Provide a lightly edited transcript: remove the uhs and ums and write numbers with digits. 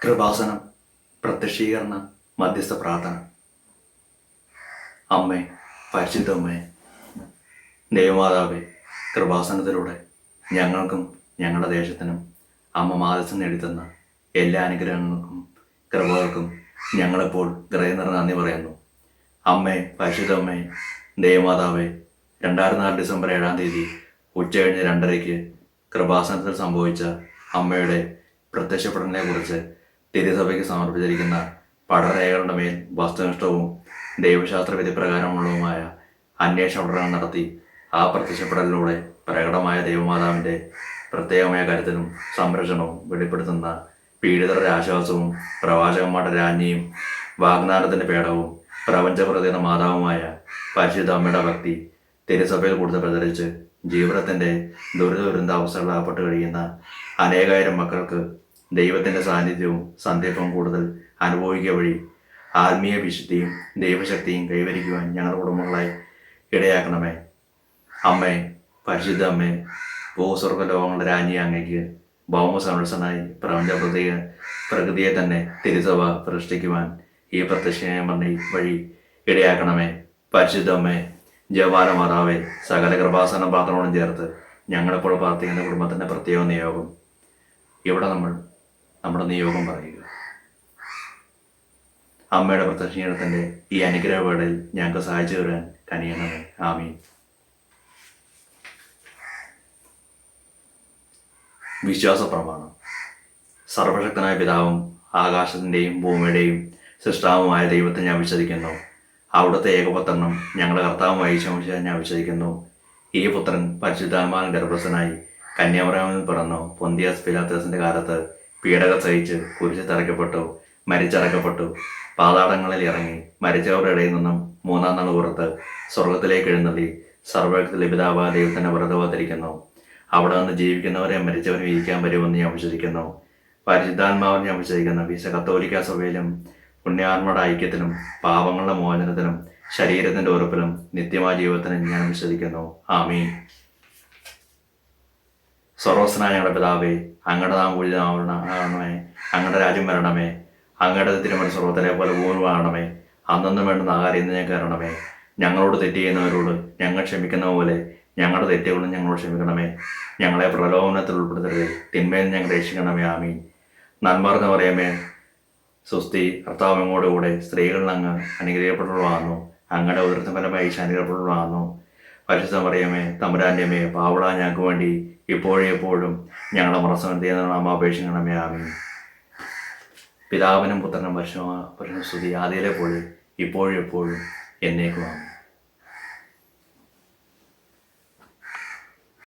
കൃപാസനം, പ്രത്യക്ഷീകരണം, മധ്യസ്ഥ പ്രാർത്ഥന. അമ്മേ, പരിശുദ്ധ അമ്മേ, ദൈവമാതാവേ, കൃപാസനത്തിലൂടെ ഞങ്ങൾക്കും ഞങ്ങളുടെ ദേശത്തിനും അമ്മ മാധ്യസ്ഥം നേടിത്തന്ന എല്ലാ അനുഗ്രഹങ്ങൾക്കും കൃപകൾക്കും ഞങ്ങളിപ്പോൾ ഹൃദയം നിറഞ്ഞ നന്ദി പറയുന്നു. അമ്മേ, പരിശുദ്ധ അമ്മേ, ദൈവമാതാവേ, 2004 ഡിസംബർ 7-ാം തീയതി ഉച്ചകഴിഞ്ഞ് 2:30 കൃപാസനത്തിൽ സംഭവിച്ച അമ്മയുടെ പ്രത്യക്ഷപ്പെടലിനെക്കുറിച്ച് തിരുസഭയ്ക്ക് സമർപ്പിച്ചിരിക്കുന്ന പഠനരേഖകളുടെ മേൽ വസ്തുനിഷ്ഠവും ദൈവശാസ്ത്ര വിധിപ്രകാരമുള്ളതുമായ അന്വേഷണ പഠനം നടത്തി ആ പ്രത്യക്ഷപ്പെടലിലൂടെ പ്രകടമായ ദൈവമാതാവിൻ്റെ പ്രത്യേകമായ കരുതലും സംരക്ഷണവും വെളിപ്പെടുത്തുന്ന പീഡിതരുടെ ആശ്വാസവും പ്രവാചകന്മാരുടെ രാജ്ഞിയും വാഗ്ദാനത്തിൻ്റെ പേടവും പ്രപഞ്ചപ്രതിയുടെ മാതാവുമായ പരിശുദ്ധ അമ്മയുടെ ഭക്തി തിരുസഭയിൽ കൂടുതൽ പ്രചരിച്ച് ജീവിതത്തിൻ്റെ ദുരിതാവസ്ഥകളിൽ അകപ്പെട്ട് കഴിയുന്ന അനേകായിരം മക്കൾക്ക് ദൈവത്തിൻ്റെ സാന്നിധ്യവും സന്ദീപവും കൂടുതൽ അനുഭവിക്കുക വഴി ആത്മീയ വിശുദ്ധിയും ദൈവശക്തിയും കൈവരിക്കുവാൻ ഞങ്ങളുടെ കുടുംബങ്ങളായി ഇടയാക്കണമേ. അമ്മേ, പരിശുദ്ധ അമ്മേ, ഭൂസ്വർഗ ലോകങ്ങളുടെ രാജ്ഞി അങ്ങയ്ക്ക് ഭൗമ സംരക്ഷണനായി പ്രകൃതിയെ തന്നെ തിരുസഭ പ്രതിഷ്ഠിക്കുവാൻ ഈ പ്രത്യക്ഷ വഴി ഇടയാക്കണമേ. പരിശുദ്ധ അമ്മേ, ജവാന മാതാവേ, സകല കൃപാസന പ്രാർത്ഥനയോടും ചേർത്ത് ഞങ്ങളിപ്പോൾ പ്രാർത്ഥിക്കുന്ന കുടുംബത്തിൻ്റെ പ്രത്യേക നിയോഗം ഇവിടെ നമ്മുടെ നിയോഗം പറയുക. അമ്മയുടെ പ്രത്യക്ഷീകരണത്തിൻ്റെ ഈ അനുഗ്രഹ വേളയിൽ ഞങ്ങൾക്ക് സഹായിച്ചു തരാൻ കനിയണമേ. ആമീൻ. വിശ്വാസ പ്രമാണം. സർവശക്തനായ പിതാവും ആകാശത്തിൻ്റെയും ഭൂമിയുടെയും സൃഷ്ടാവുമായ ദൈവത്തെ ഞാൻ വിശ്വസിക്കുന്നു. അവിടുത്തെ ഏകപുത്രനും ഞങ്ങളുടെ കർത്താവുമായ ഈശോമിശിഹായെ ഞാൻ വിശ്വസിക്കുന്നു. ഈ പുത്രൻ പരിശുദ്ധാത്മാവിൻ ഗർഭസ്ഥനായി കന്യാമറിയാമിൽ പിറന്നു. പൊന്തിയാസ് പിലാത്തോസിന്റെ കാലത്ത് പീഡക സഹിച്ച് കുരിശിൽ തറയ്ക്കപ്പെട്ടു, മരിച്ചടക്കപ്പെട്ടു, പാതാളങ്ങളിൽ ഇറങ്ങി, മരിച്ചവരുടെ ഇടയിൽ നിന്നും 3-ാം നാൾ പുറത്ത് സ്വർഗത്തിലേക്ക് എഴുന്നള്ളി സർവ്വശക്തന്റെ പിതാവായ ദൈവത്തിന്റെ വ്രതവത്തിരിക്കുന്നു. അവിടെ നിന്ന് ജീവിക്കുന്നവരെ മരിച്ചവരെ ഇരിക്കാൻ വരുമെന്ന് ഞാൻ വിശ്വസിക്കുന്നു. പരിശുദ്ധാത്മാവിനെ ഞാൻ വിശ്വസിക്കുന്നു. വിശുദ്ധ കത്തോലിക്ക സഭയിലും പുണ്യാത്മയുടെ ഐക്യത്തിലും പാപങ്ങളുടെ മോചനത്തിലും ശരീരത്തിന്റെ ഉറപ്പിലും നിത്യമായ ജീവിതത്തിനും ഞാൻ വിശ്വസിക്കുന്നു. ആമീൻ. സർവസ്വനായ ഞങ്ങളുടെ പിതാവേ, അങ്ങയുടെ നാം പൂജിതമാകണമേ, അങ്ങയുടെ രാജ്യം വരണമേ, അങ്ങയുടെ തിരുമണി സ്വർഗ്ഗത്തിലെ പോലെ ഭൂമിയാകണമേ. അന്നൊന്നും വേണ്ടുന്ന ആഹാരം ഇന്ന് ഞങ്ങൾക്ക് തരണമേ. ഞങ്ങളോട് തെറ്റ് ചെയ്യുന്നവരോട് ഞങ്ങൾ ക്ഷമിക്കുന്ന പോലെ ഞങ്ങളുടെ തെറ്റുകളും ഞങ്ങളോട് ക്ഷമിക്കണമേ. ഞങ്ങളെ പ്രലോഭനത്തിൽ ഉൾപ്പെടുത്തരുത്, തിന്മയിൽ ഞങ്ങൾ രക്ഷിക്കണമേ. ആമീൻ. നന്മർന്ന് പറയുമേ, സുസ്തി, കർത്താവ് അങ്ങോട്ട് കൂടെ, സ്ത്രീകളിൽ അങ്ങ് അനുഗ്രഹിക്കപ്പെട്ടുള്ളതാകുന്നു, അങ്ങയുടെ ഉദരത്തിൻ ഫലമായി അനുഗ്രഹിക്കപ്പെട്ടുള്ളതാകുന്നു. പരിശുദ്ധ മറിയമേ, തമ്പുരാന്റെ അമ്മേ, പാവള ഞങ്ങൾക്ക് വേണ്ടി ഇപ്പോഴും എപ്പോഴും ഞങ്ങളുടെ മറസമനത്തെ നാമ അപേക്ഷിക്കണമേ. ആമീൻ. പിതാവിനും പുത്രനും പരിശുദ്ധ സ്തുതി, ആദ്യയിലെ പോലെ ഇപ്പോഴും എപ്പോഴും എന്നേക്കും. ആമീൻ.